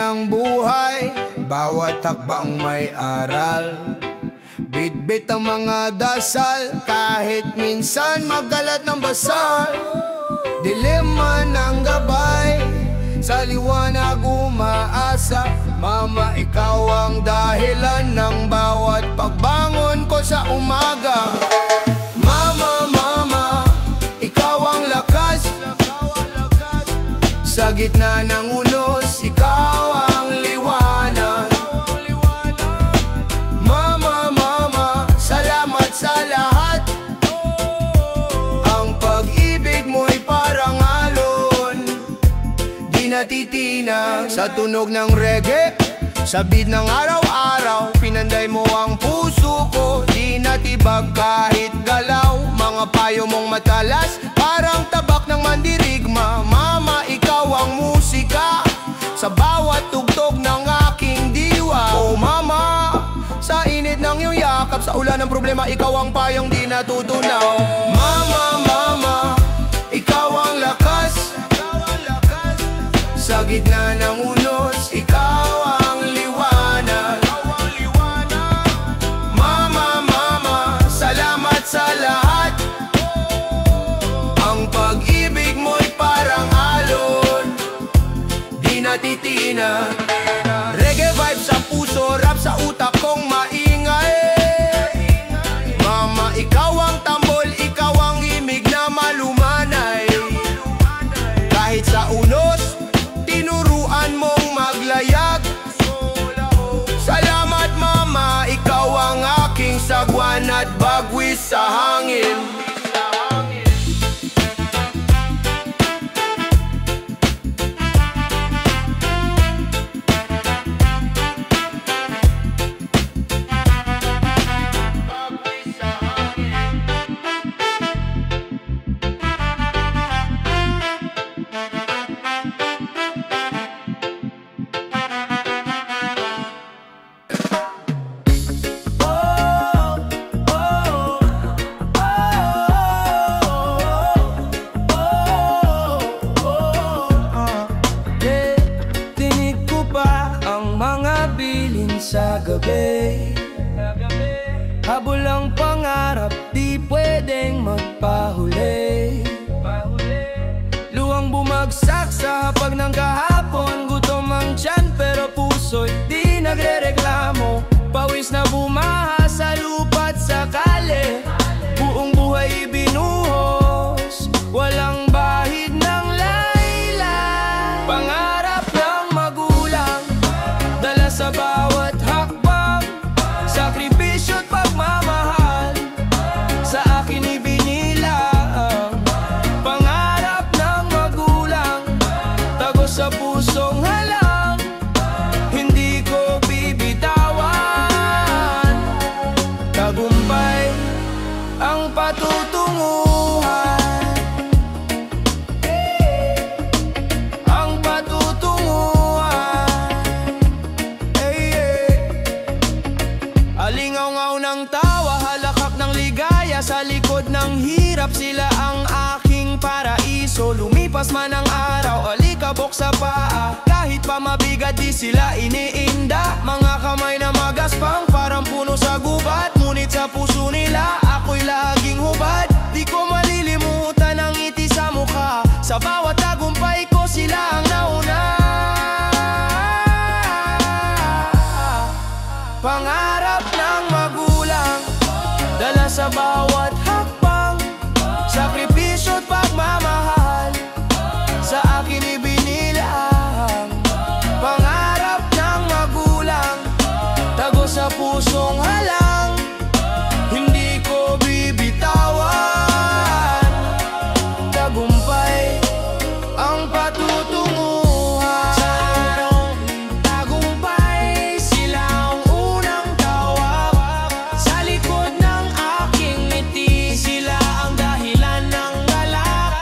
ng buhay, bawat hakbang may aral. Bitbit ang mga dasal, kahit minsan magalat ng basal. Dilema ng gabay, sa liwanag umaasa. Mama, ikaw ang dahilan ng bawat pagbangon ko sa umaga. Mama, mama, ikaw ang lakas. Sa gitna ng unos, ikaw ang liwanag. Mama, mama, salamat sa lahat. Ang pag-ibig mo'y parang alon, di natitinag sa tunog ng reggae. Sa beat ng araw-araw, pinanday mo ang puso ko. Di natibag kahit galaw, mga payo mong matalas, parang tabak ng mandirigma. Mama, ikaw ang musika sa bawat tugtog ng aking diwa. Oh mama, sa init ng iyong yakap, sa ulan ng problema, ikaw ang payong di natutunaw. Mama, mama, ikaw ang lakas. Sa gitna ng unos, ikaw ang liwanag. Mama, mama, salamat sa lahat. Ang pag-ibig mo'y parang alon, di natitinag. Reggae vibes sa puso, rap sa utak kong maingay. Mama, ikaw ang tambol, ikaw ang himig na malumanay. Kahit sa unos, tinuruan mong maglayag. Salamat mama, ikaw ang aking sagwan at bagwis sa hangin. Sa gabi, habol ang pangarap, di pwedeng magpahuli. Luwang bumagsak sa hapag ng kahapon, gutom ang tiyan pero puso'y di nagrereklamo. Pawis na bumaha sa lupa't sa kale, buong buhay ibinuhos, walang bahid ng laylay. Pangarap ng magulang, dala sa bawat hakbang, sakripisyo't pagmamahal, sa akin ibinilang. Pangarap ng magulang, tagos sa pusong halang, hindi ko bibitawan. Tagumpay ang patutunguhan, ang patutunguhan. Alingaw-ngaw ng tawa, halakhak ng ligaya, sa likod ng hirap sila ang aking paraiso. Lumipas man ang araw, alikabok sa paa, kahit pa mabigat di sila iniinda. Mga kamay na magaspang, parang puno sa gubat, ngunit sa puso nila ako'y laging hubad. Di ko malilimutan ang ngiti sa mukha, sa bawat tagumpay ko sila ang nauna. Pangarap ng magulang, dala sa bawat hakbang, sakripisyo't pagmamahal, sa akin ibinilang. Pangarap ng magulang, tagos sa pusong halang, hindi ko bibitawan. Tagumpay ang patutunguhan. Tagumpay sila ang unang tawag, sa likod ng aking ngiti sila ang dahilan ng galak.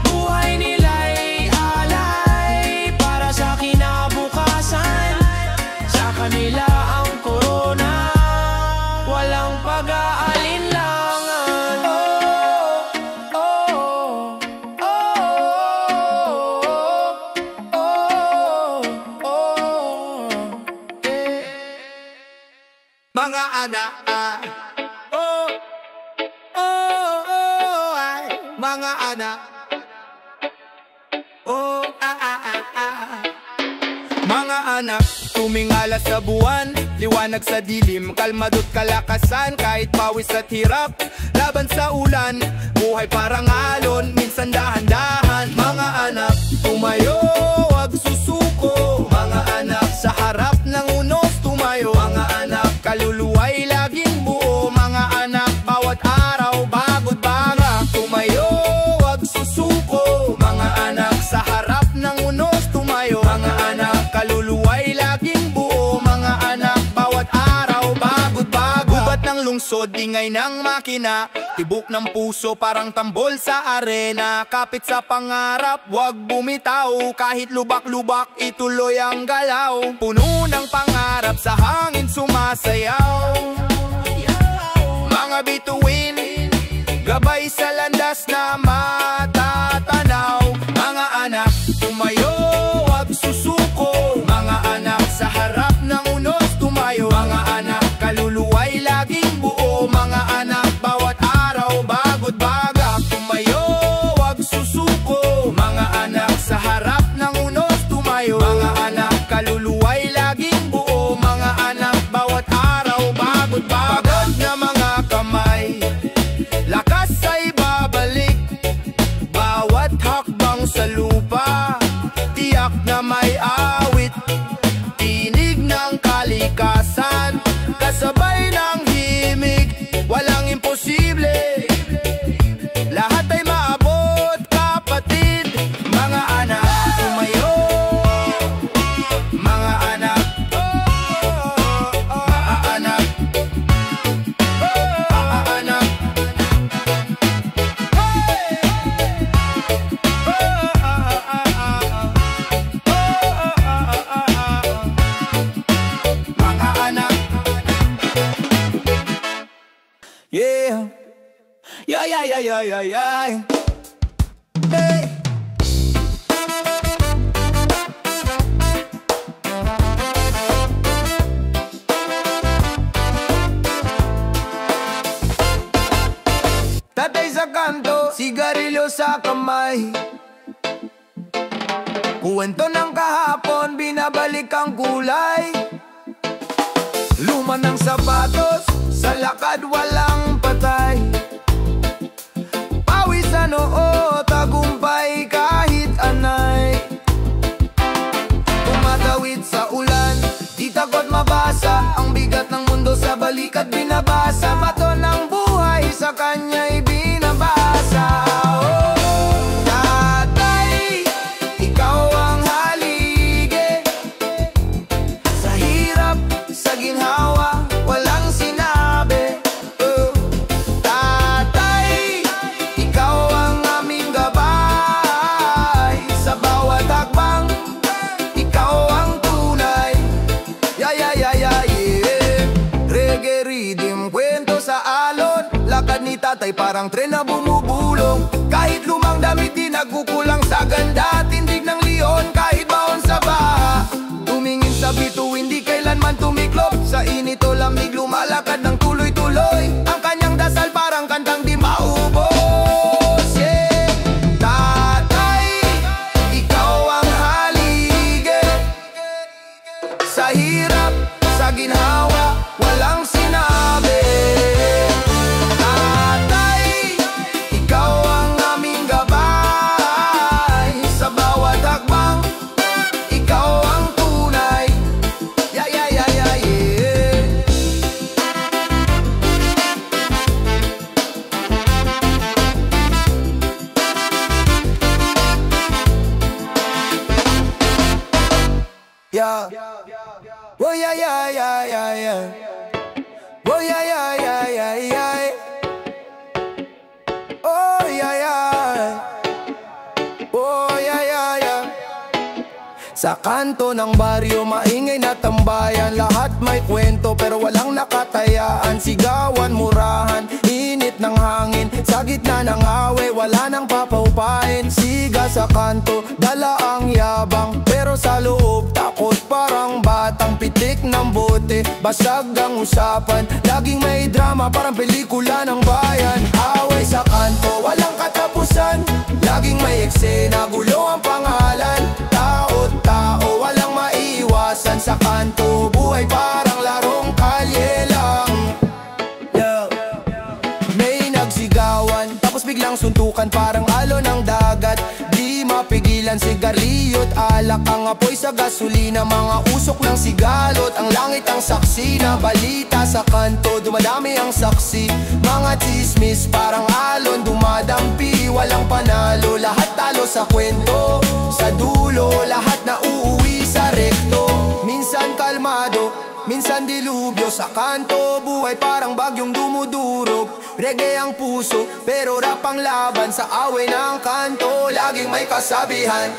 Buhay nila'y alay para sa kinabukasan, sa kanila ang korona, walang pag-aalinlangan. Oh, oh, oh, oh, oh, oh. mga anak. Oh, oh, oh, ay, mga anak. Oh, mga anak, tumingala sa buwan, liwanag sa dilim, kalmado't kalakasan, kahit pawis at hirap, laban sa ulan, buhay parang alon, minsan dahan-dahan. Mga anak, tumayo, wag susuko. Mga anak, sa harap ng unos tumayo. Mga anak, kaluluwa'y laging buo. Mga anak, bawat araw bago't baga. Tumayo, wag susuko. Mga anak, sa harap ng unos tumayo. Mga anak, kaluluwa'y laging buo. Mga anak, bawat araw bago't baga. Gubat ng lungsod, ingay ng makina, tibok ng puso parang tambol sa arena. Kapit sa pangarap, wag bumitaw, kahit lubak-lubak ituloy ang galaw. Puno ng pangarap, sa hangin sumasayaw. Mga bituin, gabay sa landas na matatanaw. Mga anak, tumayo, wag susuko. Mga anak, sa harap ng unos tumayo. Mga anak, kaluluwa'y laging buo. Mga anak, bawat araw bago't baga. Tumayo, wag susuko. Mga anak, sa harap ng unos tumayo. Mga anak, kaluluwa'y laging buo. Mga anak, bawat araw bago't baga. Pagod na mga kamay, lakas ay babalik. Bawat hakbang sa lupa, tiyak na may awit. Tinig ng kalikasan, kasabay ng himig. Walang imposible, lahat ay maabot, kapatid. Mga anak, tumayo. Mga anak, anak, anak. Mga anak. Yeah. Yeah, yeah, yeah, yeah, yeah, yeah. Hey. Tatay sa kanto, sigarilyo sa kamay. Kuwento ng kahapon, binabalik ang kulay. Luma ng sapatos, sa lakad walang patay. Pawis sa noo, tagumpay kahit anay. Tumatawid sa ulan, di takot mabasa. Ang bigat ng mundo sa balikat binabasa. Bato ng buhay sa kanya'y binabasa. Oh, tatay, ikaw ang halige. Sa hirap, sa ginhawa, walang sinabi. Oh, tatay, ikaw ang aming gabay. Sa bawat hakbang, ikaw ang tunay. Yeah, yeah, yeah, yeah, yeah. Reggae rhythm, kwento sa alon. Lakad ni tatay parang tren na bumubulong. Kahit lumang damit di nagkukulang sa ganda. Tindig ng leon kahit baon sa baha. Tumingin sa bituin di kailanman tumiklop. Sa init o lamig lumalakad ng tuloy-tuloy. Ang kanyang dasal parang kantang di maubos. Yeah. Tatay, ikaw ang halige. Sa hirap, sa ginhawa, walang sinabi. Tatay, ikaw ang aming gabay. Sa bawat hakbang, ikaw ang tunay. Yeah, yeah, yeah, yeah, yeah. Yeah. Oh yeah, yeah, yeah, yeah, yeah. Oh yeah, yeah, yeah, yeah, yeah. Oh yeah, yeah. Oh yeah, yeah, yeah. Sa kanto ng baryo, maingay na tambayan. Lahat may kwento pero walang nakatayaan. Sigawan, murahan, init ng hangin. Sa gitna ng away, wala nang papaupain. Sigal sa kanto, dala ang yabang, pero sa loob takot parang batang pitik ng bote. Basag ang usapan, laging may drama parang pelikula ng bayan. Away sa kanto, walang katapusan, laging may eksena, gulo ang pangalan. Tao-tao, walang maiiwasan sa kanto, buhay parang larong kalye lang. May nagsigawan, tapos biglang suntukan parang alon ng dagat. Di mapigilan, sigarilyo't alak ang apoy sa gasolina, mga usok ng sigalot. Ang langit ang saksi na balita sa kanto, dumadami ang saksi. Mga chismis parang alon dumadampi, walang panalo, lahat talo sa kwento. Sa dulo, lahat na uuwi sa rekto. Minsan kalmado, minsan dilubyo sa kanto, buhay parang bagyong dumudurog. Reggae ang puso, pero rap ang laban sa away ng kanto. Laging may kasabihan,